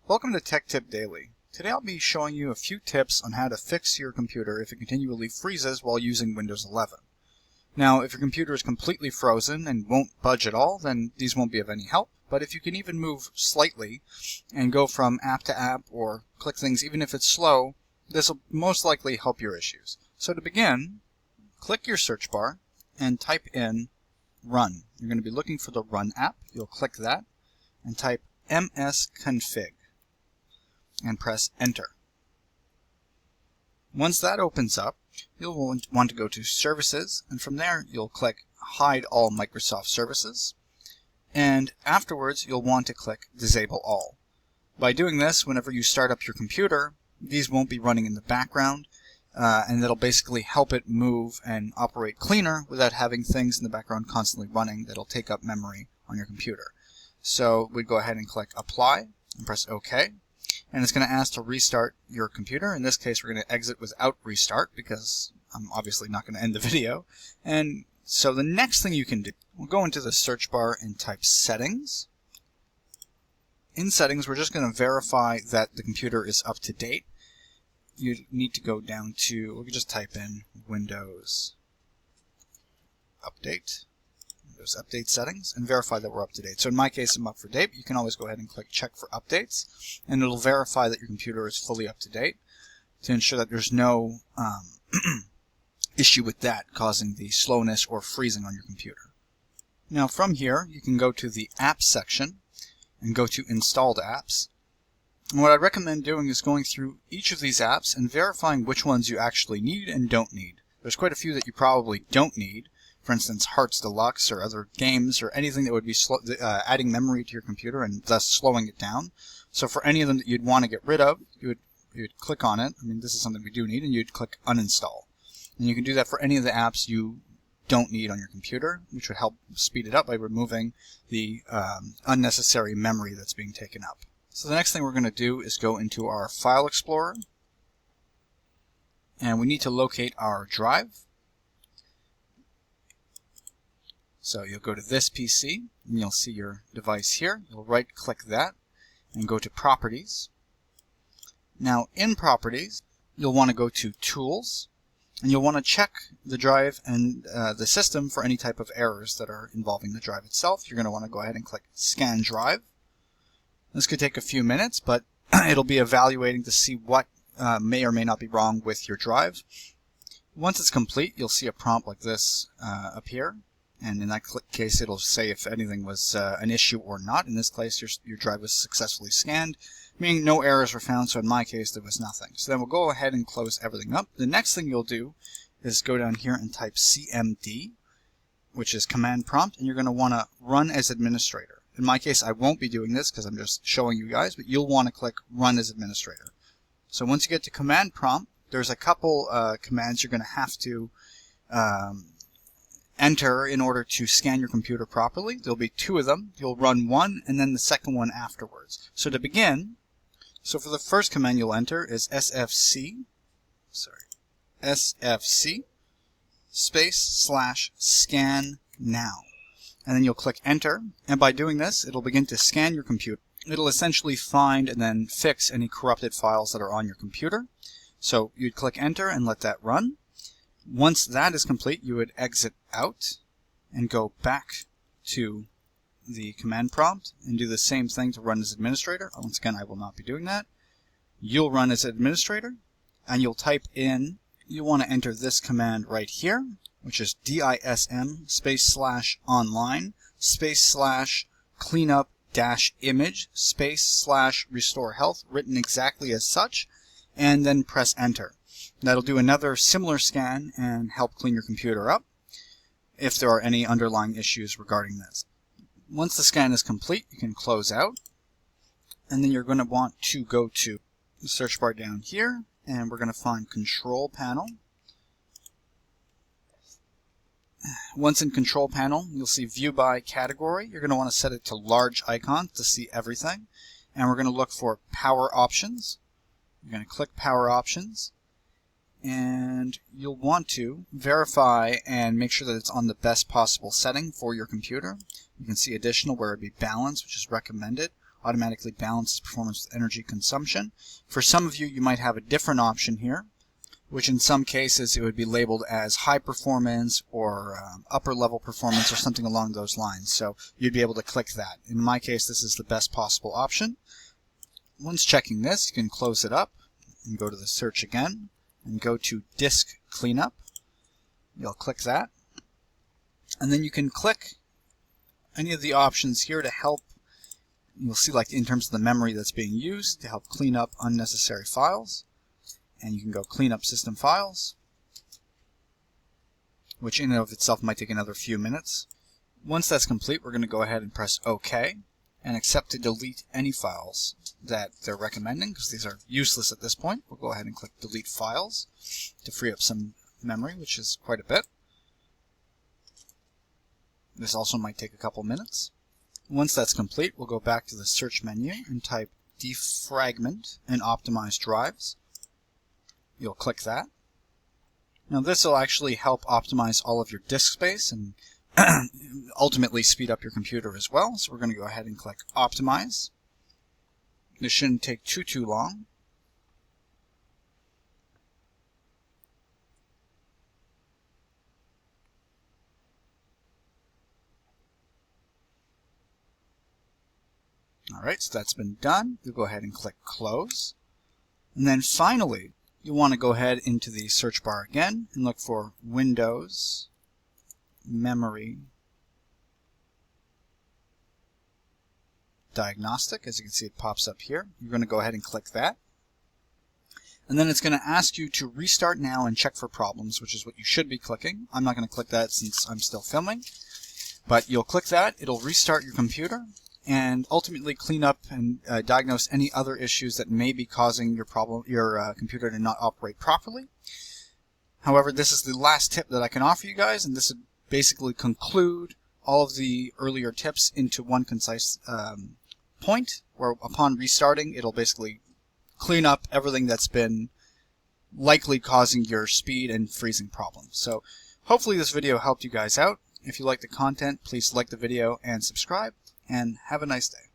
Welcome to Tech Tip Daily. Today I'll be showing you a few tips on how to fix your computer if it continually freezes while using Windows 11. Now, if your computer is completely frozen and won't budge at all, then these won't be of any help. But if you can even move slightly and go from app to app or click things even if it's slow, this will most likely help your issues. So to begin, click your search bar and type in Run. You're going to be looking for the Run app. You'll click that and type msconfig and press Enter. Once that opens up, you'll want to go to Services, and from there you'll click Hide All Microsoft Services, and afterwards you'll want to click Disable All. By doing this, whenever you start up your computer, these won't be running in the background, and that'll basically help it move and operate cleaner without having things in the background constantly running that'll take up memory on your computer. So we'd go ahead and click Apply and press OK, and it's going to ask to restart your computer. In this case, we're going to exit without restart because I'm obviously not going to end the video. And so the next thing you can do, we'll go into the search bar and type Settings. In Settings, we're just going to verify that the computer is up to date. You need to go down to, we can just type in Windows Update settings, and verify that we're up to date. So in my case, I'm up for date, but you can always go ahead and click Check for Updates, and it'll verify that your computer is fully up to date to ensure that there's no issue with that causing the slowness or freezing on your computer. Now from here, you can go to the Apps section and go to Installed Apps. And what I recommend doing is going through each of these apps and verifying which ones you actually need and don't need. There's quite a few that you probably don't need. For instance, Hearts Deluxe or other games or anything that would be adding memory to your computer and thus slowing it down. So for any of them that you'd want to get rid of, you would click on it. I mean, this is something we do need, and you'd click Uninstall. And you can do that for any of the apps you don't need on your computer, which would help speed it up by removing the unnecessary memory that's being taken up. So the next thing we're going to do is go into our File Explorer, and we need to locate our drive. So you'll go to this PC, and you'll see your device here. You'll right-click that and go to Properties. Now in Properties, you'll want to go to Tools, and you'll want to check the drive and the system for any type of errors that are involving the drive itself. You're going to want to go ahead and click Scan Drive. This could take a few minutes, but it'll be evaluating to see what may or may not be wrong with your drive. Once it's complete, you'll see a prompt like this appear. And in that case, it'll say if anything was an issue or not. In this case, your drive was successfully scanned, meaning no errors were found, so in my case, there was nothing. So then we'll go ahead and close everything up. The next thing you'll do is go down here and type CMD, which is Command Prompt, and you're going to want to Run as Administrator. In my case, I won't be doing this because I'm just showing you guys, but you'll want to click Run as Administrator. So once you get to Command Prompt, there's a couple commands you're going to have to enter in order to scan your computer properly. There'll be two of them. You'll run one and then the second one afterwards. So to begin, so for the first command you'll enter is SFC /scan now. And then you'll click Enter, and by doing this, it'll begin to scan your computer. It'll essentially find and then fix any corrupted files that are on your computer. So you'd click Enter and let that run. Once that is complete, you would exit out and go back to the command prompt and do the same thing to Run as Administrator. Once again, I will not be doing that. You'll run as Administrator, and you'll type in, you want to enter this command right here, which is DISM /online /cleanup-image /restore health, written exactly as such, and then press Enter. That'll do another similar scan and help clean your computer up if there are any underlying issues regarding this. Once the scan is complete, you can close out, and then you're going to want to go to the search bar down here, and we're going to find Control Panel. Once in Control Panel, you'll see View by Category. You're going to want to set it to large icons to see everything, and we're going to look for Power Options. You're going to click Power Options, and you'll want to verify and make sure that it's on the best possible setting for your computer. You can see additional where it'd be balanced, which is recommended. automatically balances performance with energy consumption. For some of you, you might have a different option here, which in some cases it would be labeled as high performance or upper level performance or something along those lines. So you'd be able to click that. In my case, this is the best possible option. Once checking this, you can close it up and go to the search again and go to disk cleanup. You'll click that. And then you can click any of the options here to help. You'll see, like, in terms of the memory that's being used, to help clean up unnecessary files. And you can go clean up system files, which in and of itself might take another few minutes. Once that's complete, we're going to go ahead and press OK and accept to delete any files that they're recommending, because these are useless at this point. We'll go ahead and click delete files to free up some memory, which is quite a bit. This also might take a couple minutes. Once that's complete, we'll go back to the search menu and type defragment and optimize drives. You'll click that. Now this will actually help optimize all of your disk space and ultimately speed up your computer as well. So we're going to go ahead and click optimize. This shouldn't take too long. Alright, so that's been done. You'll go ahead and click close. And then finally, you want to go ahead into the search bar again and look for Windows Memory Diagnostic. As you can see, it pops up here. You're going to go ahead and click that. And then it's going to ask you to restart now and check for problems, which is what you should be clicking. I'm not going to click that since I'm still filming. But you'll click that. It'll restart your computer and ultimately clean up and diagnose any other issues that may be causing your computer to not operate properly. However, this is the last tip that I can offer you guys, and this would basically conclude all of the earlier tips into one concise point, where upon restarting, it'll basically clean up everything that's been likely causing your speed and freezing problems. So hopefully this video helped you guys out. If you like the content, please like the video and subscribe. And have a nice day.